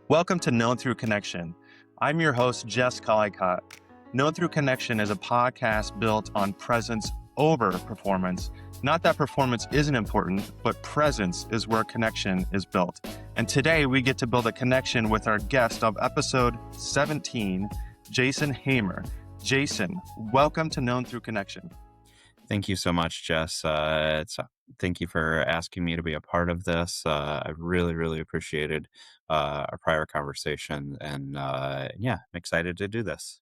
Welcome to Known Through Connection. I'm your host, Jess Collicott. Known Through Connection is a podcast built on presence over performance. Not that performance isn't important, but presence is where connection is built. And today we get to build a connection with our guest of episode 17, Jason Hamer. Jason, welcome to Known Through Connection. Thank you so much, Jess. Thank you for asking me to be a part of this. I really appreciated our prior conversation, and I'm excited to do this.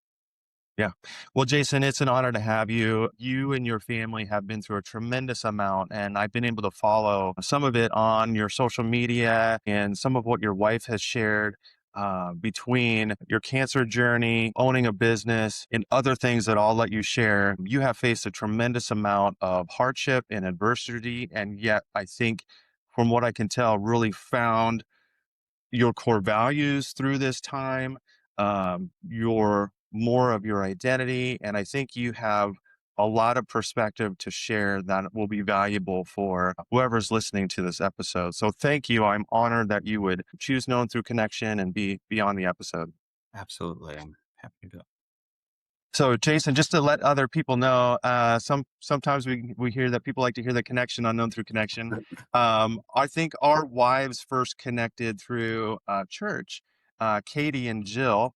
Yeah. Well, Jason, it's an honor to have you. You and your family have been through a tremendous amount, and I've been able to follow some of it on your social media and some of what your wife has shared between your cancer journey, owning a business, and other things that I'll let you share. You have faced a tremendous amount of hardship and adversity, and yet I think, from what I can tell, really found your core values through this time, your more of your identity. And I think you have a lot of perspective to share that will be valuable for whoever's listening to this episode. So thank you. I'm honored that you would choose Known Through Connection and be on the episode. Absolutely, I'm happy to do it. So, Jason, just to let other people know, sometimes we hear that people like to hear the connection unknown through connection. I think our wives first connected through church. Katie and Jill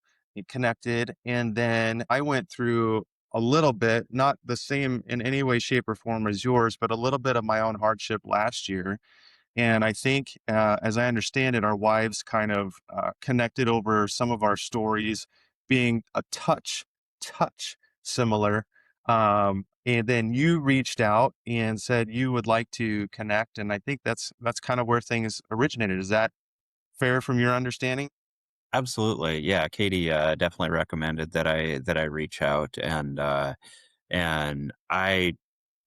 connected, and then I went through a little bit, not the same in any way, shape, or form as yours, but a little bit of my own hardship last year. And I think, as I understand it, our wives kind of connected over some of our stories being a touch similar. And then you reached out and said you would like to connect. And I think that's kind of where things originated. Is that fair from your understanding? Absolutely, yeah. Katie definitely recommended that I reach out, and I,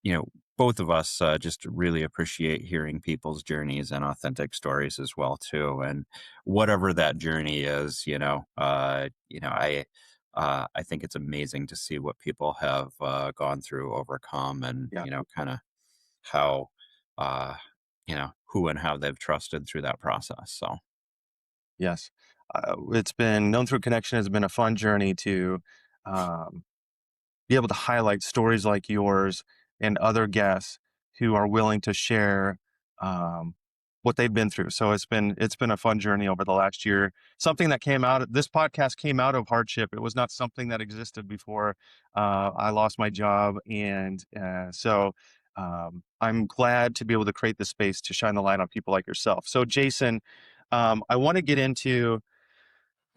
you know, both of us just really appreciate hearing people's journeys and authentic stories as well too. And whatever that journey is, I think it's amazing to see what people have gone through, overcome, and Yeah. kind of how who and how they've trusted through that process. So Yes. It's been Known Through Connection has been a fun journey to um, be able to highlight stories like yours and other guests who are willing to share um, what they've been through. So it's been a fun journey over the last year. Something that came out. This podcast came out of hardship. It was not something that existed before. I lost my job, and I'm glad to be able to create the space to shine the light on people like yourself. So, Jason, I want to get into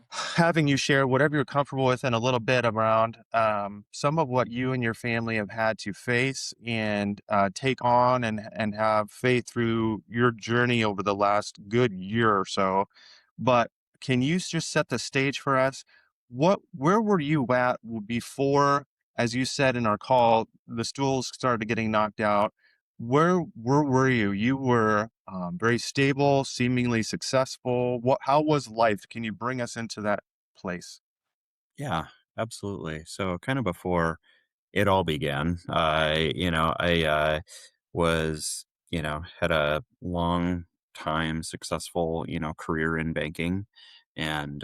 having you share whatever you're comfortable with and a little bit around some of what you and your family have had to face and take on and have faith through your journey over the last good year or so. But can you just set the stage for us? Where were you at before, as you said in our call, the stools started getting knocked out? Where were you? You were very stable, seemingly successful. How was life? Can you bring us into that place? yeah, absolutely. So kind of before it all began, I was had a long time successful career in banking, and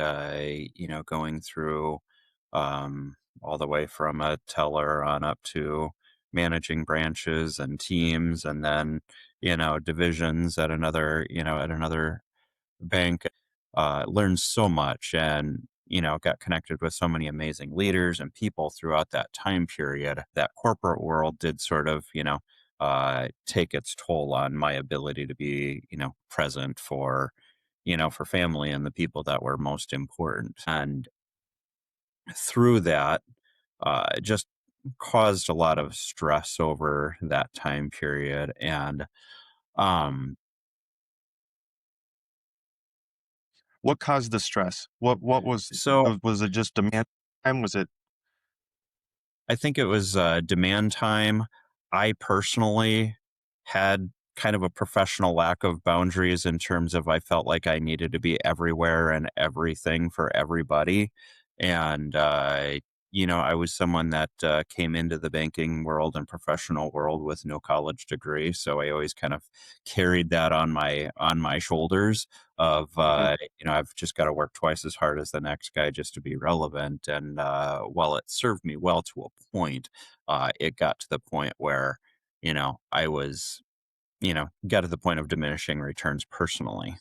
going through all the way from a teller on up to managing branches and teams, and then divisions at another bank. Learned so much, and got connected with so many amazing leaders and people throughout that time period. That corporate world did sort of take its toll on my ability to be present for family and the people that were most important. And through that, it just caused a lot of stress over that time period. And um What caused the stress? What so was it just demand time? Was it I think it was demand time. I personally had kind of a professional lack of boundaries in terms of I felt like I needed to be everywhere and everything for everybody. And, I was someone that came into the banking world and professional world with no college degree. So I always kind of carried that on my shoulders. of, Mhm. I've just got to work twice as hard as the next guy just to be relevant. And while it served me well to a point, it got to the point where, I was, got to the point of diminishing returns personally.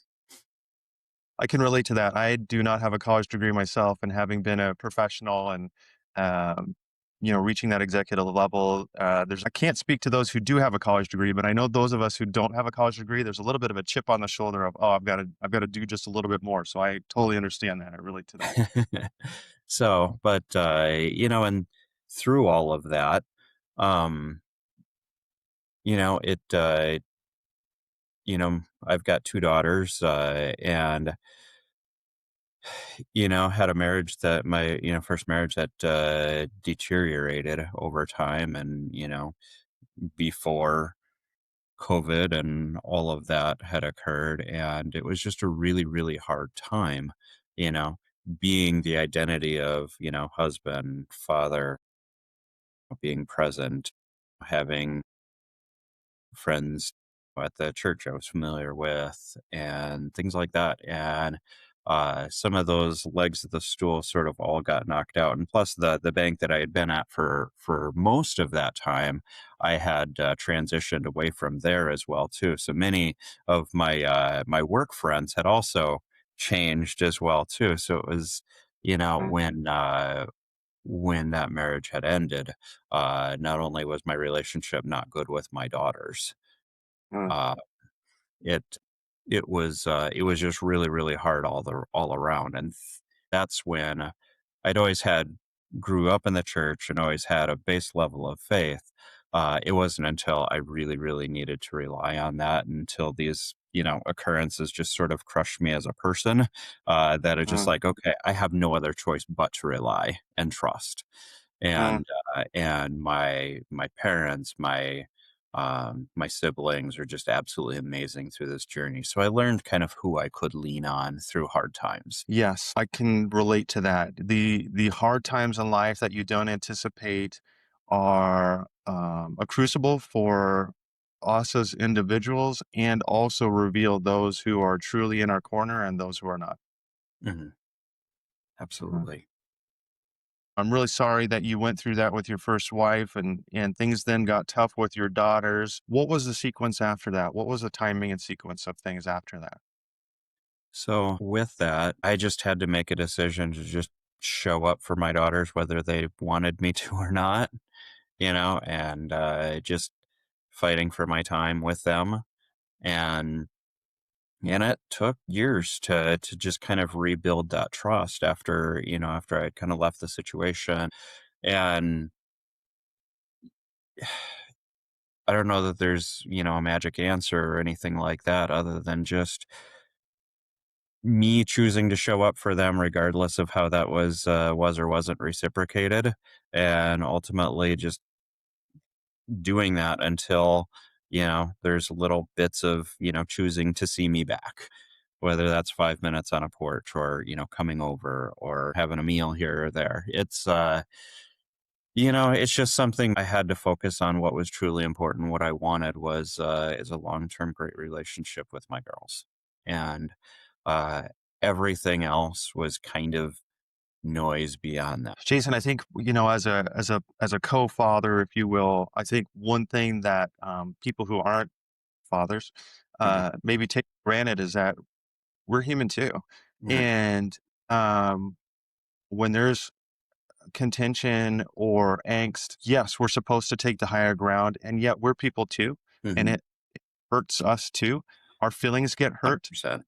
I can relate to that. I do not have a college degree myself, and having been a professional and, um, reaching that executive level, I can't speak to those who do have a college degree, but I know those of us who don't have a college degree, there's a little bit of a chip on the shoulder of, oh, I've got to do just a little bit more. So I totally understand that. I relate to that. So, but, and through all of that, um, I've got 2 daughters, and, had a marriage that first marriage that, deteriorated over time and, before COVID and all of that had occurred, and it was just a really, really hard time, you know, being the identity of, husband, father, being present, having friends at the church I was familiar with and things like that. And some of those legs of the stool sort of all got knocked out. And plus the bank that I had been at for most of that time, I had transitioned away from there as well too. So many of my work friends had also changed as well too. So it was, Mm, when that marriage had ended, not only was my relationship not good with my daughters, mm, uh, it it was just really, really hard all around, and that's when I'd always had grew up in the church and always had a base level of faith. It wasn't until I really, really needed to rely on that until these, occurrences just sort of crushed me as a person, that it's just mm, like, okay, I have no other choice but to rely and trust. mm. And my parents, my siblings are just absolutely amazing through this journey. So I learned kind of who I could lean on through hard times. Yes, I can relate to that. The hard times in life that you don't anticipate are a crucible for us as individuals, and also reveal those who are truly in our corner and those who are not. Mhm. Mhm. Absolutely. I'm really sorry that you went through that with your first wife, and things then got tough with your daughters. What was the sequence after that? What was the timing and sequence of things after that? So with that, I just had to make a decision to just show up for my daughters, whether they wanted me to or not, and just fighting for my time with them. And it took years to just kind of rebuild that trust after I kind of left the situation. And I don't know that there's, a magic answer or anything like that other than just me choosing to show up for them regardless of how that was or wasn't reciprocated, and ultimately just doing that until, there's little bits of, choosing to see me back, whether that's 5 minutes on a porch or, coming over or having a meal here or there. It's just something I had to focus on what was truly important. What I wanted was, is a long-term great relationship with my girls. And, uh, everything else was kind of noise beyond that. Jason, I think, as a co-father, if you will, I think one thing that people who aren't fathers Mhm. maybe take for granted is that we're human too. Right. And um, when there's contention or angst, yes, we're supposed to take the higher ground, and yet we're people too, and Mhm. it hurts us too. Our feelings get hurt, 100%.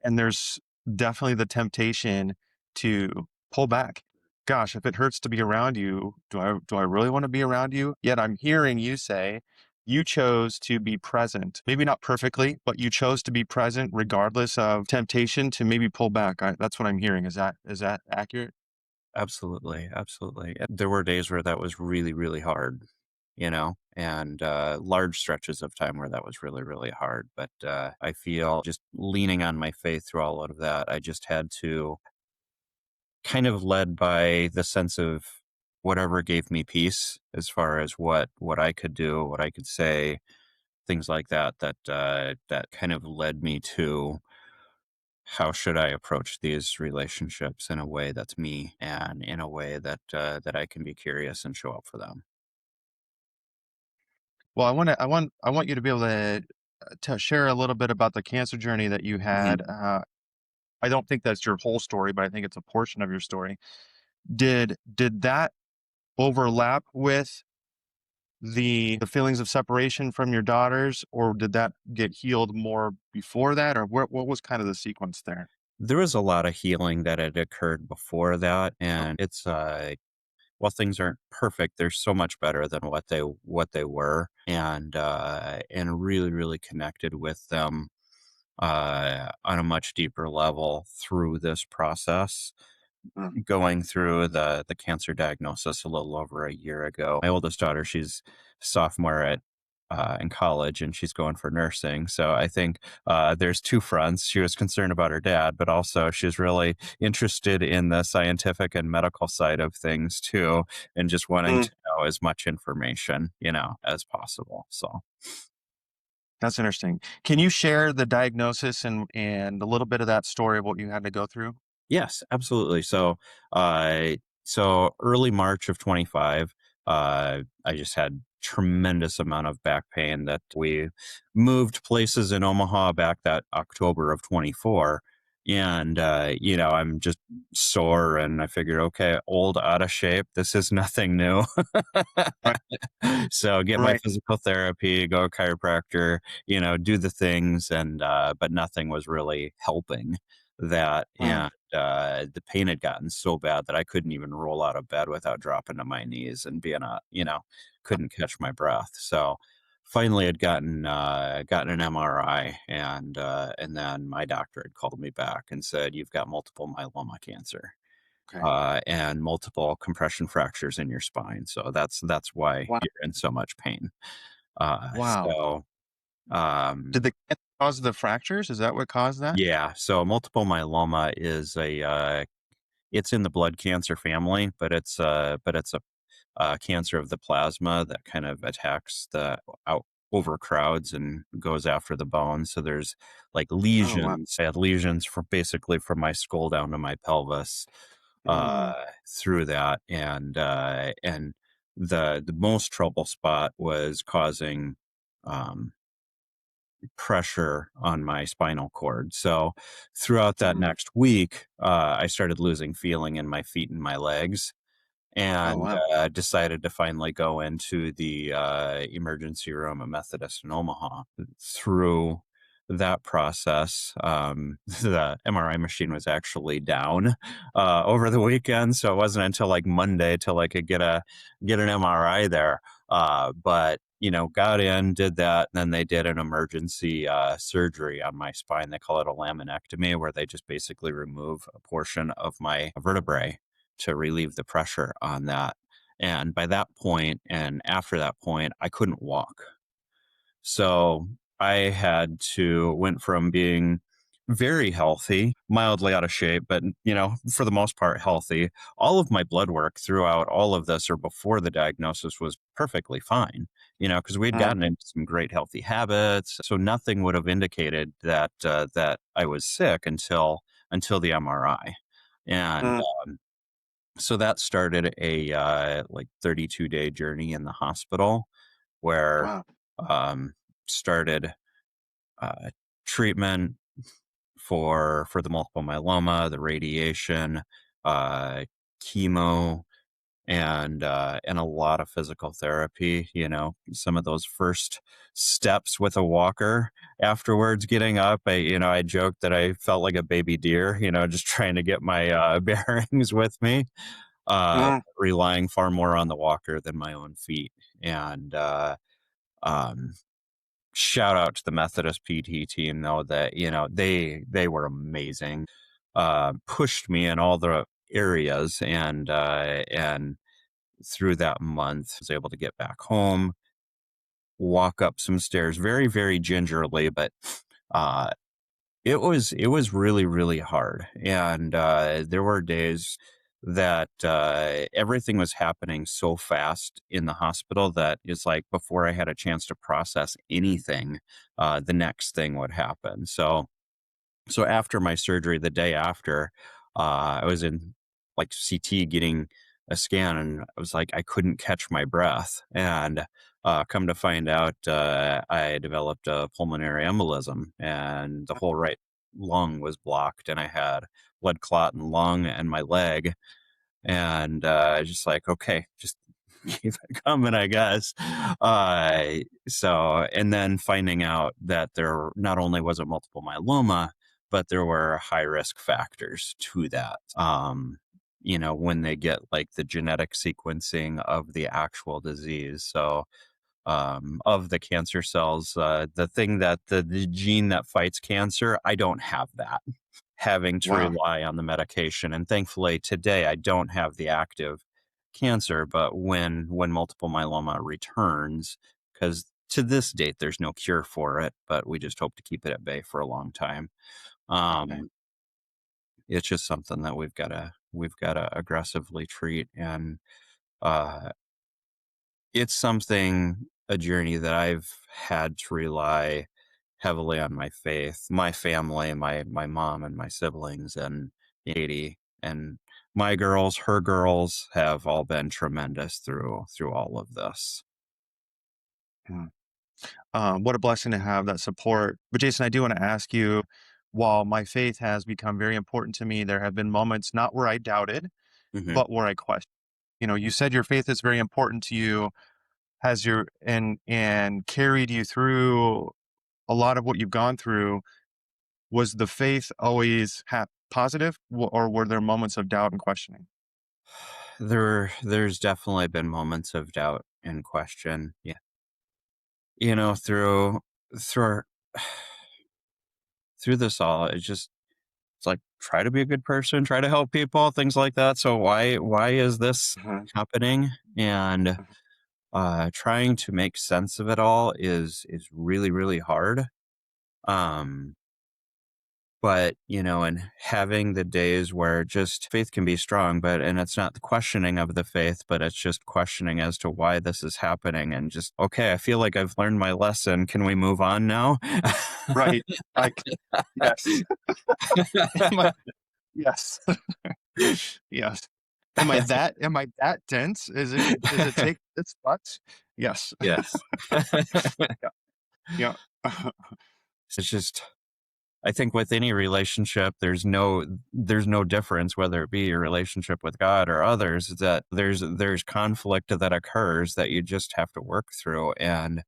and there's definitely the temptation to pull back. Gosh, if it hurts to be around you, do I really want to be around you? Yet I'm hearing you say you chose to be present. Maybe not perfectly, but you chose to be present regardless of temptation to maybe pull back. That's what I'm hearing. Is that accurate? Absolutely, absolutely. There were days where that was really, really hard, and large stretches of time where that was really, really hard. But I feel just leaning on my faith through all of that, I just had to kind of led by the sense of whatever gave me peace as far as what I could do, what I could say, things like that. That kind of led me to how should I approach these relationships in a way that's me and in a way that that I can be curious and show up for them. Well, I want you to be able to share a little bit about the cancer journey that you Mhm. had. I don't think that's your whole story, but I think it's a portion of your story. Did that overlap with the feelings of separation from your daughters, or did that get healed more before that, or what was kind of the sequence there? There was a lot of healing that had occurred before that, and it's while things aren't perfect, they're so much better than what they were, and really really connected with them on a much deeper level through this process. Mm, Going through the cancer diagnosis a little over a year ago. My oldest daughter, she's sophomore at in college, and she's going for nursing. So I think there's two fronts. She was concerned about her dad, but also she's really interested in the scientific and medical side of things too, and just wanting mm, to know as much information, as possible. So. that's interesting. Can you share the diagnosis and a little bit of that story of what you had to go through? Yes, absolutely. So early March of 25, I just had tremendous amount of back pain that we moved places in Omaha back that October of 24. And, I'm just sore and I figured, okay, old, out of shape. This is nothing new. Right, So get my right, physical therapy, go chiropractor, do the things. But nothing was really helping that. mm, The pain had gotten so bad that I couldn't even roll out of bed without dropping to my knees and couldn't catch my breath. So finally had gotten an MRI, and then my doctor had called me back and said, "You've got multiple myeloma cancer, okay. and multiple compression fractures in your spine. So that's why Wow, you're in so much pain." wow. Um, Did the cancer cause the fractures? Is that what caused that? yeah, so multiple myeloma is it's in the blood cancer family, but it's a cancer of the plasma that kind of attacks the out overcrowds and goes after the bone. So there's like Oh, wow. lesions. I had lesions from basically from my skull down to my pelvis Mm, through that, and the most trouble spot was causing um, pressure on my spinal cord. So throughout that mm. next week, I started losing feeling in my feet and my legs, Oh, and wow. decided to finally go into the emergency room at Methodist in Omaha. Through that process, the MRI machine was actually down over the weekend, so it wasn't until like Monday till I could get an MRI there. But got in, did that, and then they did an emergency surgery on my spine. They call it a laminectomy, where they just basically remove a portion of my vertebrae to relieve the pressure on that. And by that point, and after that point, I couldn't walk. So I went from being very healthy, mildly out of shape, but for the most part healthy. All of my blood work throughout all of this or before the diagnosis was perfectly fine, because we'd Mm, gotten into some great healthy habits. So nothing would have indicated that I was sick until the MRI. And mm. so that started a like 32-day journey in the hospital where Wow. um, started uh, treatment for the multiple myeloma, the radiation, uh, chemo, and a lot of physical therapy. Some of those first steps with a walker. Afterwards, getting up, I joked that I felt like a baby deer. Just trying to get my bearings with me, Mm, relying far more on the walker than my own feet. And um, shout out to the Methodist PT team, though, that they were amazing. Pushed me in all the areas, and through that month, was able to get back home, walk up some stairs very very gingerly, but uh, it was really, really hard, and, there were days that, everything was happening so fast in the hospital that it's like before I had a chance to process anything, the next thing would happen. So So after my surgery, the day after, I was in like CT getting a scan, and I was like, I couldn't catch my breath. And come to find out, I developed a pulmonary embolism, and the whole right lung was blocked, and I had blood clot in the lung and my leg. And just like, okay, just keep it coming, I guess. And then finding out that there not only was it multiple myeloma, but there were high risk factors to that. When they get like the genetic sequencing of the actual disease. So, of the cancer cells, the thing that the gene that fights cancer, I don't have that, having to Wow. rely on the medication. And thankfully today I don't have the active cancer, but when multiple myeloma returns, because to this date there's no cure for it, but we just hope to keep it at bay for a long time. Okay. Um, it's just something that we've gotta aggressively treat. And uh, it's something, a journey that I've had to rely heavily on my faith, my family, my mom and my siblings and Katie and my girls, her girls have all been tremendous through all of this. Yeah. What a blessing to have that support. But Jason, I do want to ask you, while my faith has become very important to me, there have been moments not where I doubted, Hmm. but where I questioned. You said your faith is very important to you, has your and carried you through a lot of what you've gone through. Was the faith always positive, or were there moments of doubt and questioning? There's definitely been moments of doubt and question. Yeah. Through through this all, it's like, try to be a good person, try to help people, things like that. So why is this Mhm, happening? And mhm. trying to make sense of it all is really, really hard. Um, but and having the days where just faith can be strong, and it's not the questioning of the faith, but it's just questioning as to why this is happening, and just, okay, I feel like I've learned my lesson. Can we move on now? Right. I yes. Am I yes. Yes. Am I that dense? Does it take this much? Yes. Yes. Yeah. It's just, I think with any relationship, there's no difference whether it be your relationship with God or others, that there's conflict that occurs that you just have to work through. And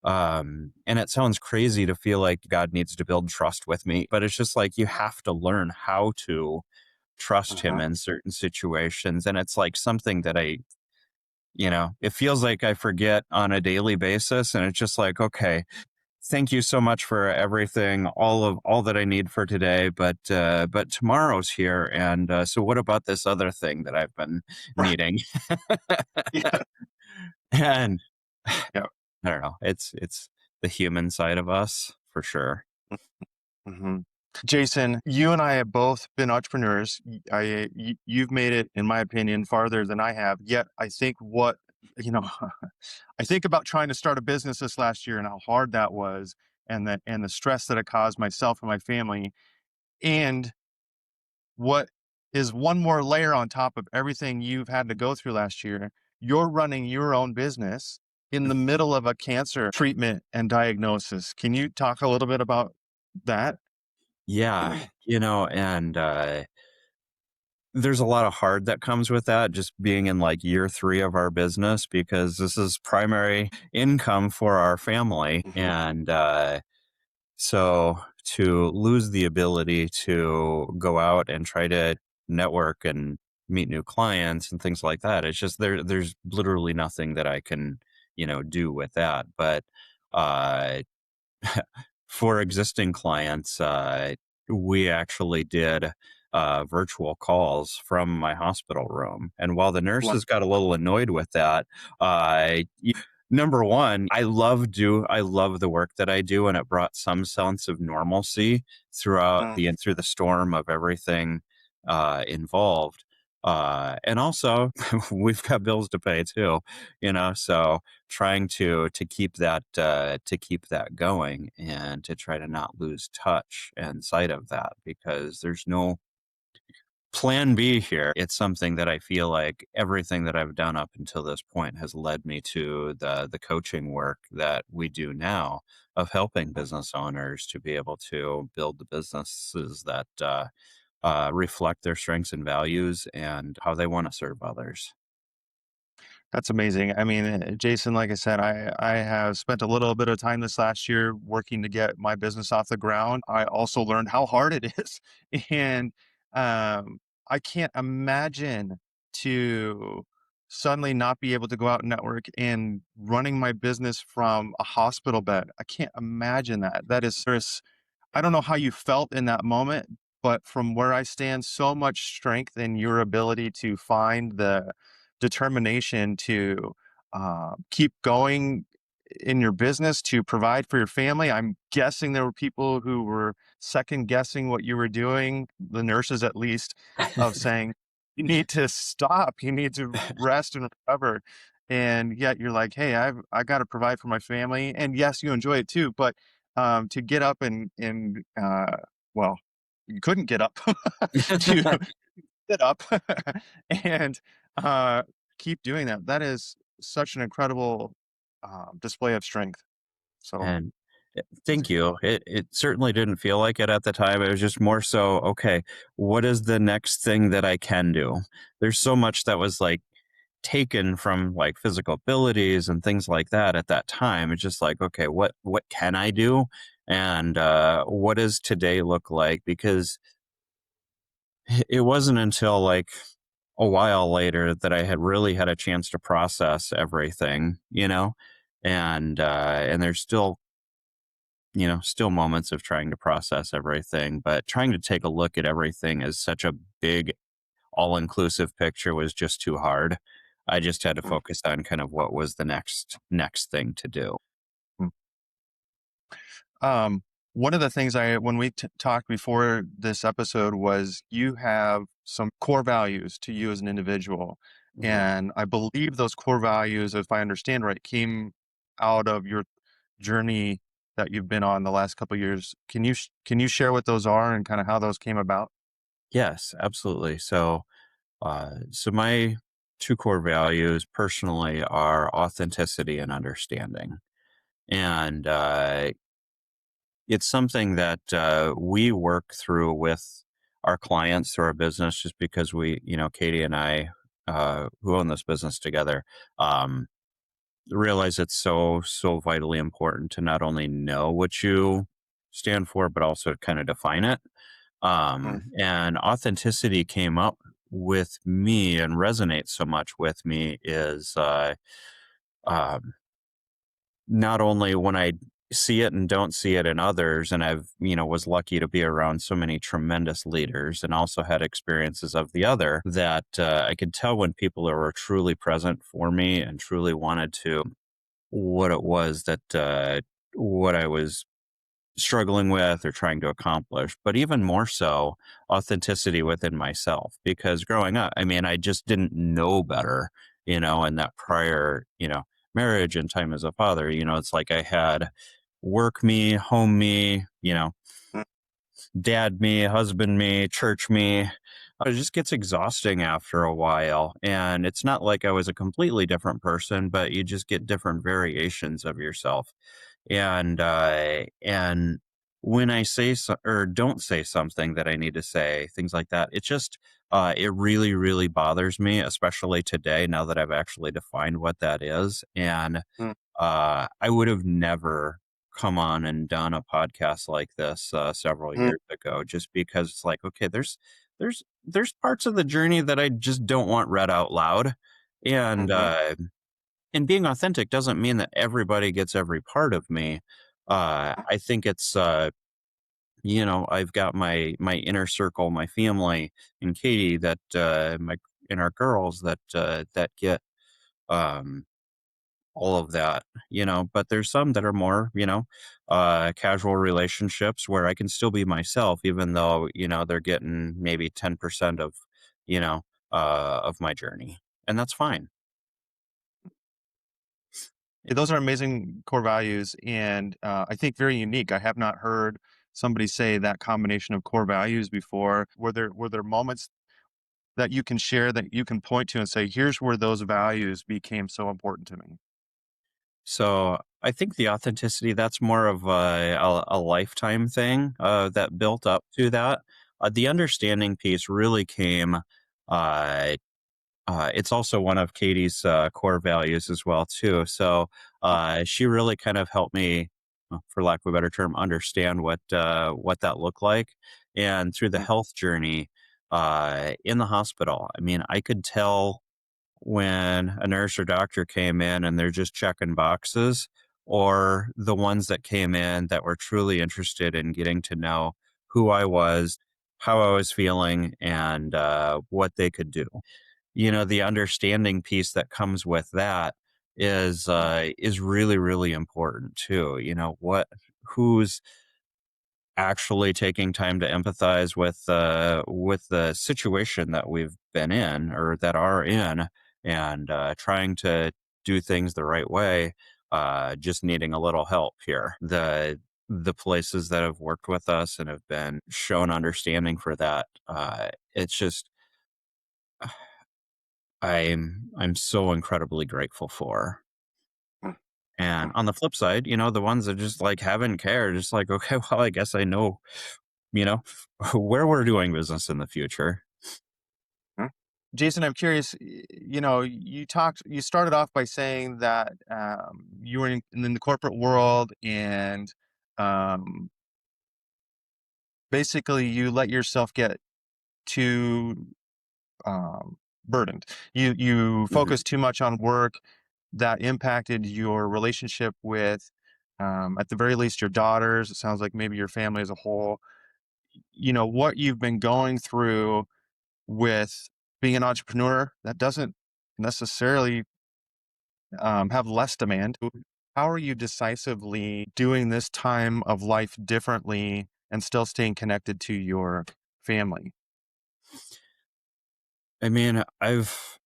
it sounds crazy to feel like God needs to build trust with me, but it's just like you have to learn how to trust him Uh-huh. in certain situations. And it's like something that it feels like I forget on a daily basis. And it's just like, okay, thank you so much for everything, all that I need for today, but tomorrow's here. And so what about this other thing that I've been Right. needing? Yeah. And Yeah. I don't know. It's the human side of us for sure. Mhm. Jason, you and I have both been entrepreneurs. You've made it, in my opinion, farther than I have. Yet, I think you know, I think about trying to start a business this last year and how hard that was, and the stress that it caused myself and my family. And what is one more layer on top of everything you've had to go through last year? You're running your own business in the middle of a cancer treatment and diagnosis. Can you talk a little bit about that? Yeah, and there's a lot of hard that comes with that, just being in like year 3 of our business, because this is primary income for our family. Mhm. And so to lose the ability to go out and try to network and meet new clients and things like that, it's just there's literally nothing that I can, do with that. But uh for existing clients, we actually did virtual calls from my hospital room. And while the Wow. nurses got a little annoyed with that, number one, I love the work that I do, and it brought some sense of normalcy throughout Mm, through the storm of everything involved. And also we've got bills to pay too, so trying to keep that going and to try to not lose touch and sight of that, because there's no plan B here. It's something that I feel like everything that I've done up until this point has led me to the coaching work that we do now, of helping business owners to be able to build the businesses that reflect their strengths and values and how they want to serve others. That's amazing. I mean, Jason, like I said, I have spent a little bit of time this last year working to get my business off the ground. I also learned how hard it is, and um, I can't imagine to suddenly not be able to go out and network and running my business from a hospital bed. I can't imagine that. That is, there's, I don't know how you felt in that moment, but from where I stand, so much strength in your ability to find the determination to keep going in your business to provide for your family. I'm guessing there were people who were second guessing what you were doing, the nurses at least, of saying, you need to stop, you need to rest and recover. And yet you're like, hey, I got to provide for my family. And yes, you enjoy it too, but to get up and well, you couldn't get up to get up and uh, keep doing that. That is such an incredible display of strength. So And thank amazing. you. It certainly didn't feel like it at the time. It was just more so, okay, what is the next thing that I can do? There's so much that was like taken from like physical abilities and things like that at that time. It's just like, okay, what can I do? And what does today look like? Because it wasn't until like a while later that I had really had a chance to process everything, and there's still, still moments of trying to process everything, but trying to take a look at everything as such a big, all inclusive picture was just too hard. I just had to Mm, focus on kind of what was the next thing to do. mm. Um, one of the things when we talked before this episode was you have some core values to you as an individual. Mhm. And I believe those core values, if I understand right, came out of your journey that you've been on the last couple of years. Can you share what those are and kind of how those came about? Yes, absolutely. So my two core values personally are authenticity and understanding. And it's something that we work through with our clients through our business, just because Katie and I, who own this business together, um, realize it's so vitally important to not only know what you stand for, but also kind of define it. Mm, And authenticity came up with me and resonates so much with me is um, not only when I see it and don't see it in others, and I've, was lucky to be around so many tremendous leaders and also had experiences of the other, that I could tell when people were truly present for me and truly wanted to, what it was that, what I was struggling with or trying to accomplish, but even more so, authenticity within myself. Because growing up, I mean, I just didn't know better, in that prior, marriage and time as a father. It's like I had work me, home me, mm, dad me, husband me, church me. It just gets exhausting after a while. And it's not like I was a completely different person, but you just get different variations of yourself. And when I say or don't say something that I need to say, things like that, it just it really, really bothers me, especially today, now that I've actually defined what that is. And mm, I would have never come on and done a podcast like this several mm, years ago, just because it's like, okay, there's parts of the journey that I just don't want read out loud. And mhm, and being authentic doesn't mean that everybody gets every part of me. I think it's I've got my inner circle, my family, and Katie, that my and our girls that get um all of that, but there's some that are more, casual relationships where I can still be myself, even though, they're getting maybe 10% of, you know, of my journey, and that's fine. Yeah, those are amazing core values, and I think very unique. I have not heard somebody say that combination of core values before. Were there moments that you can share that you can point to and say, "Here's where those values became so important to me." So I think the authenticity, that's more of a lifetime thing that built up to that. The understanding piece really came. Uh, it's also one of Katie's core values as well too. So she really kind of helped me, well, for lack of a better term, understand what that looked like. And through the Mm, health journey in the hospital, I mean, I could tell when a nurse or doctor came in and they're just checking boxes, or the ones that came in that were truly interested in getting to know who I was, how I was feeling, and what they could do. You know, the understanding piece that comes with that mm, is really, really important too. You know, who's actually taking time to empathize with the situation that we've been in or that are in, and trying to do things the right way, just needing a little help here. The places that have worked with us and have been shown understanding for that, it's just I'm so incredibly grateful for. mm, And mm, on the flip side, you know, the ones that just like haven't cared, just like, okay, well, I guess I know, you know, where we're doing business in the future. mm. Jason, I'm curious. You started off by saying that you were in the corporate world, and um, basically you let yourself get too um, burdened. You Mhm. focused too much on work that impacted your relationship with, at the very least, your daughters. It sounds like maybe your family as a whole. What you've been going through with being an entrepreneur that doesn't necessarily have less demand. How are you decisively doing this time of life differently and still staying connected to your family? I mean, I've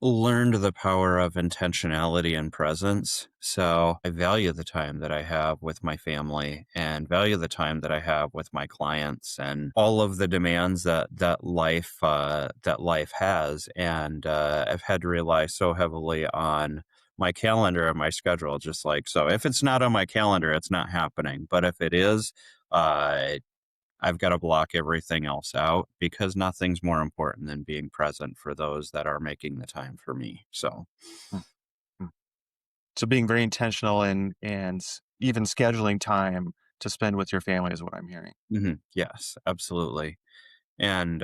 learned the power of intentionality and presence. So I value the time that I have with my family and value the time that I have with my clients and all of the demands that life has. And I've had to rely so heavily on my calendar and my schedule. Just like, so if it's not on my calendar, it's not happening. But if it is, uh, I've got to block everything else out because nothing's more important than being present for those that are making the time for me. So, Mm, mm. So being very intentional and even scheduling time to spend with your family is what I'm hearing. yes, absolutely. And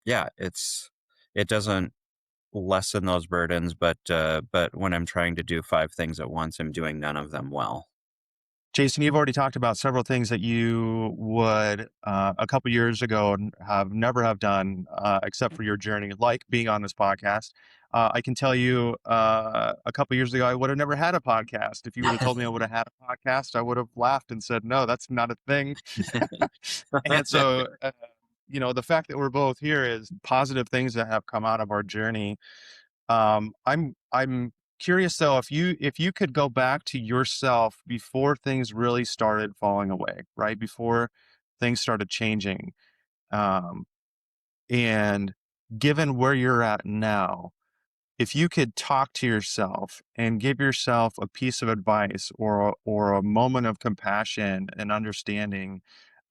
yeah, it doesn't lessen those burdens, but when I'm trying to do five things at once, I'm doing none of them well. Jason, you've already talked about several things that you would, a couple years ago, have never have done, except for your journey, like being on this podcast. I can tell you, a couple years ago, I would have never had a podcast. If you would have told me I would have had a podcast, I would have laughed and said, "No, that's not a thing." And so, the fact that we're both here is positive things that have come out of our journey. I'm curious though, if you could go back to yourself before things really started falling away, right? Before things started changing. Um, and given where you're at now, if you could talk to yourself and give yourself a piece of advice or a moment of compassion and understanding,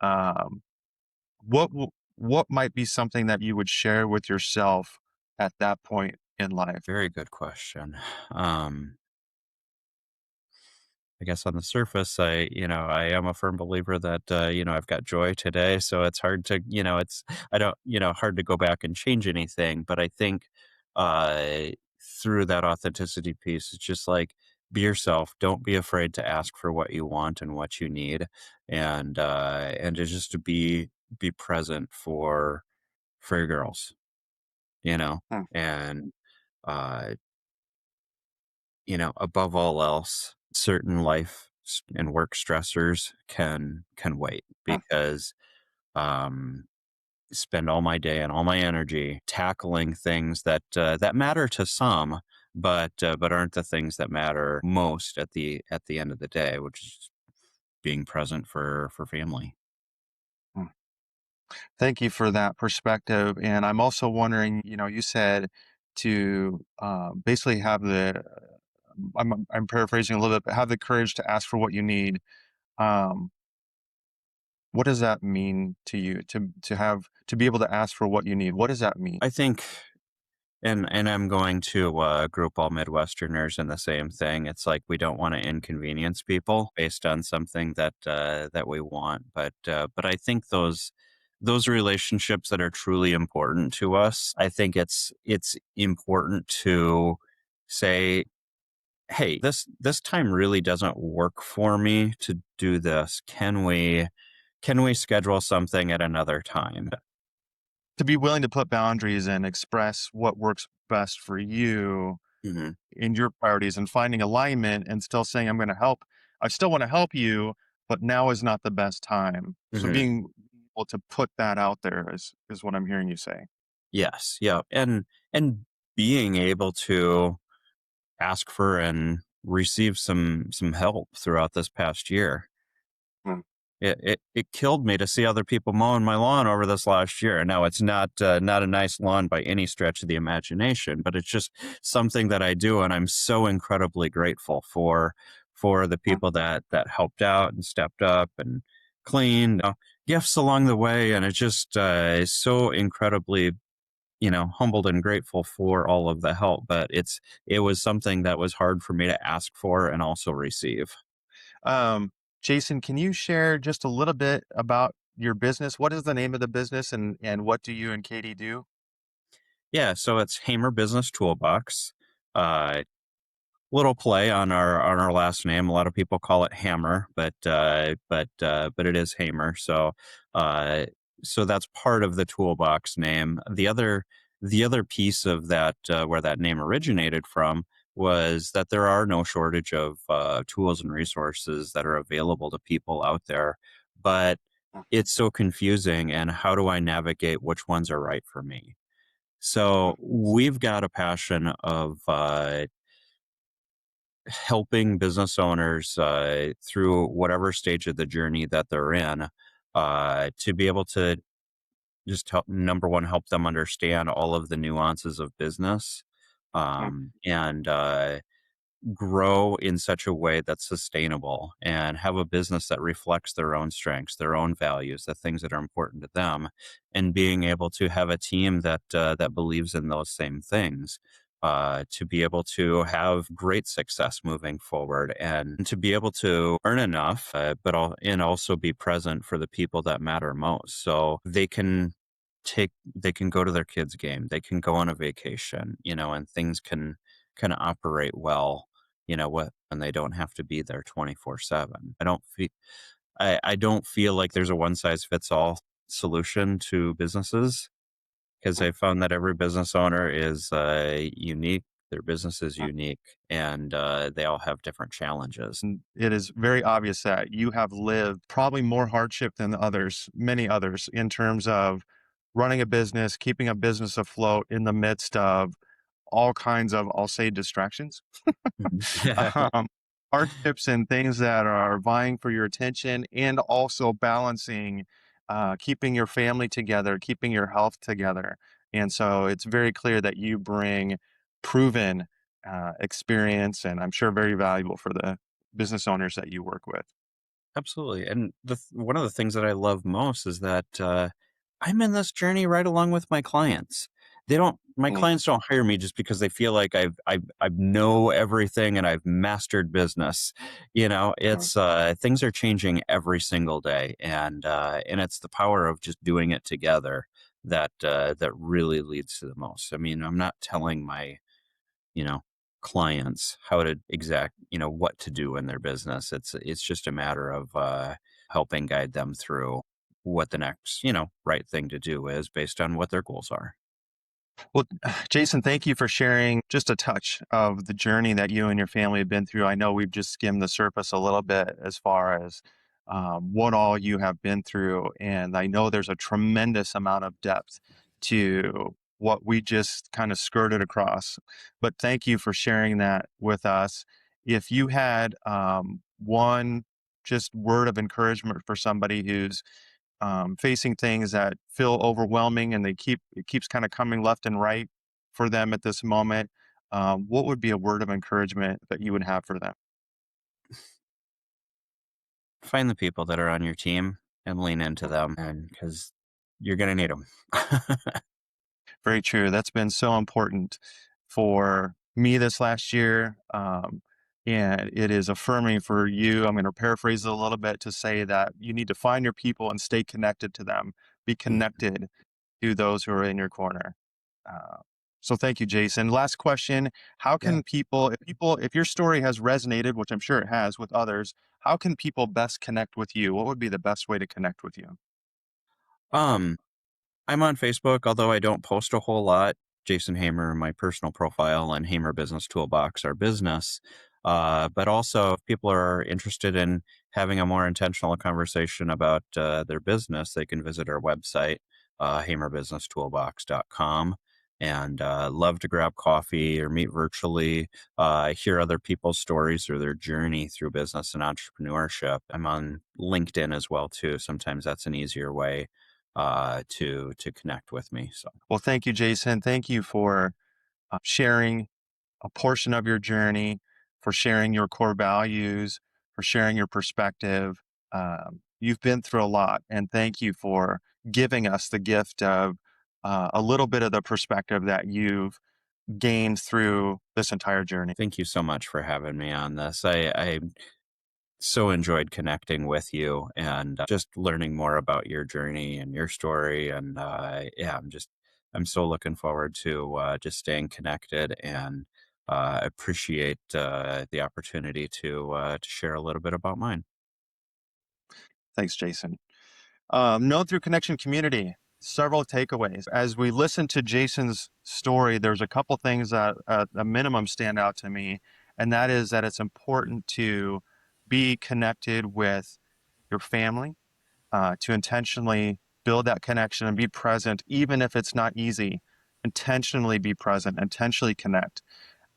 um, what might be something that you would share with yourself at that point in life? Very good question. Um, I guess on the surface, I am a firm believer that, I've got joy today. So it's hard to, I don't, hard to go back and change anything. But I think uh, through that authenticity piece, it's just like, be yourself. Don't be afraid to ask for what you want and what you need. And to just to be present for your girls, you know, Hmm, and, uh, above all else, certain and work stressors can wait hmm, because um, spend all my day and all my energy tackling things that that matter to some, but aren't the things that matter most at the end of the day, which is being present for family. Mm. Thank you for that perspective. And I'm also wondering, you said to basically have I'm paraphrasing a little bit, but have the courage to ask for what you need. Um, what does that mean to you to be able to ask for what you need? What does that mean? I think, and I'm going to group all Midwesterners in the same thing. It's like we don't want to inconvenience people based on something that that we want, but I think those relationships that are truly important to us, I think it's important to say, hey, this time really doesn't work for me to do this. Can we schedule something at another time? To be willing to put boundaries and express what works best for you Hmm. in your priorities and finding alignment and still saying, I'm going to help. I still want to help you, but now is not the best time. So Hmm. being able to put that out there is what I'm hearing you say. Yes, yeah, and being able to ask for and receive some help throughout this past year. Mm, It killed me to see other people mowing my lawn over this last year. Now it's not a nice lawn by any stretch of the imagination, but it's just something that I do, and I'm so incredibly grateful for the mm. people that helped out and stepped up and cleaned gifts along the way, and it just is so incredibly humbled and grateful for all of the help. But it was something that was hard for me to ask for and also receive. Um, Jason, can you share just a little bit about your business? What is the name of the business and what do you and Katie do? Yeah, so it's Hamer Business Toolbox. Uh, Little play on our last name. A lot of people call it Hammer, but it is Hamer. Uh, so that's part of the toolbox name. The other piece of that where that name originated from was that there are no shortage of tools and resources that are available to people out there, but it's so confusing. And how do I navigate which ones are right for me? So Mm, we've got a passion of helping business owners through whatever stage of the journey that they're in to be able to just help, number one, help them understand all of the nuances of business, mm, and grow in such a way that's sustainable and have a business that reflects their own strengths, their own values, the things that are important to them, and being able to have a team that believes in those same things. To be able to have great success moving forward and to be able to earn enough, and also be present for the people that matter most. So they can go to their kids' game, they can go on a vacation, and things can operate well, when they don't have to be there 24/7. I don't feel like there's a one size fits all solution to businesses because mm, I found that every business owner is unique. Their business is mm. unique, and they all have different challenges. And it is very obvious that you have lived probably more hardship than others, many others, in terms of running a business, keeping a business afloat in the midst of all kinds of, I'll say, distractions, Mhm. um, hardships and things that are vying for your attention, and also balancing, keeping your family together, keeping your health together. And so it's very clear that you bring proven experience, and I'm sure very valuable for the business owners that you work with. Absolutely, and one of the things that I love most is that I'm in this journey right along with my clients. My Mm, clients don't hire me just because they feel like I know everything and I've mastered business. mm. It's things are changing every single day, and it's the power of just doing it together that really leads to the most. I mean, I'm not telling my you know, clients how to what to do in their business. It's just a matter of helping guide them through what the next, right thing to do is based on what their goals are. Well, Jason, thank you for sharing just a touch of the journey that you and your family have been through. I know we've just skimmed the surface a little bit as far as what all you have been through. And I know there's a tremendous amount of depth to what we just kind of skirted across. But thank you for sharing that with us. If you had one just word of encouragement for somebody who's facing things that feel overwhelming and it keeps kind of coming left and right for them at this moment, what would be a word of encouragement that you would have for them? Find the people that are on your team and lean into them, and because you're going to need them. Very true. That's been so important for me this last year. And it is affirming for you. I'm going to paraphrase it a little bit to say that you need to find your people and stay connected to them. Be connected to those who are in your corner. Uh, so thank you, Jason. Last question. How Yeah. can if your story has resonated, which I'm sure it has with others, how can people best connect with you? What would be the best way to connect with you? Um, I'm on Facebook, although I don't post a whole lot. Jason Hamer, my personal profile, and Hamer Business Toolbox, our business. But also, if people are interested in having a more intentional conversation about their business, they can visit our website, hamerbusinesstoolbox.com. And love to grab coffee or meet virtually, hear other people's stories or their journey through business and entrepreneurship. I'm on LinkedIn as well too. Sometimes that's an easier way to connect with me. So Well, thank you, Jason. Thank you for sharing a portion of your journey, for sharing your core values, for sharing your perspective. You've been through a lot, and thank you for giving us the gift of a little bit of the perspective that you've gained through this entire journey. thank you so much for having me on this. I so enjoyed connecting with you and just learning more about your journey and your story. And yeah, I'm so looking forward to just staying connected and appreciate the opportunity to share a little bit about mine. Thanks, Jason. Known through Connection Community, several takeaways. As we listen to Jason's story, there's a couple things that at a minimum stand out to me, and that is that it's important to be connected with your family, to intentionally build that connection and be present, even if it's not easy. Intentionally be present, intentionally connect.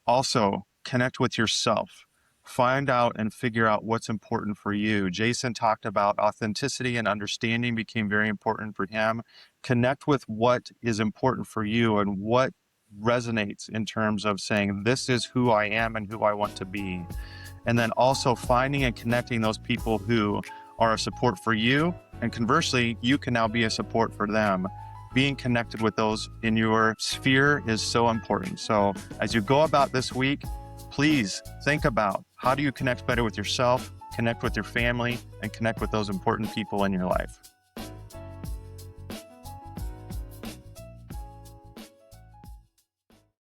Also, connect with yourself. Find out and figure out what's important for you. Jason talked about authenticity and understanding became very important for him. Connect with what is important for you and what resonates in terms of saying, this is who I am and who I want to be. And then also finding and connecting those people who are a support for you. And conversely, you can now be a support for them. Being connected with those in your sphere is so important. So as you go about this week, please think about how do you connect better with yourself, connect with your family, and connect with those important people in your life.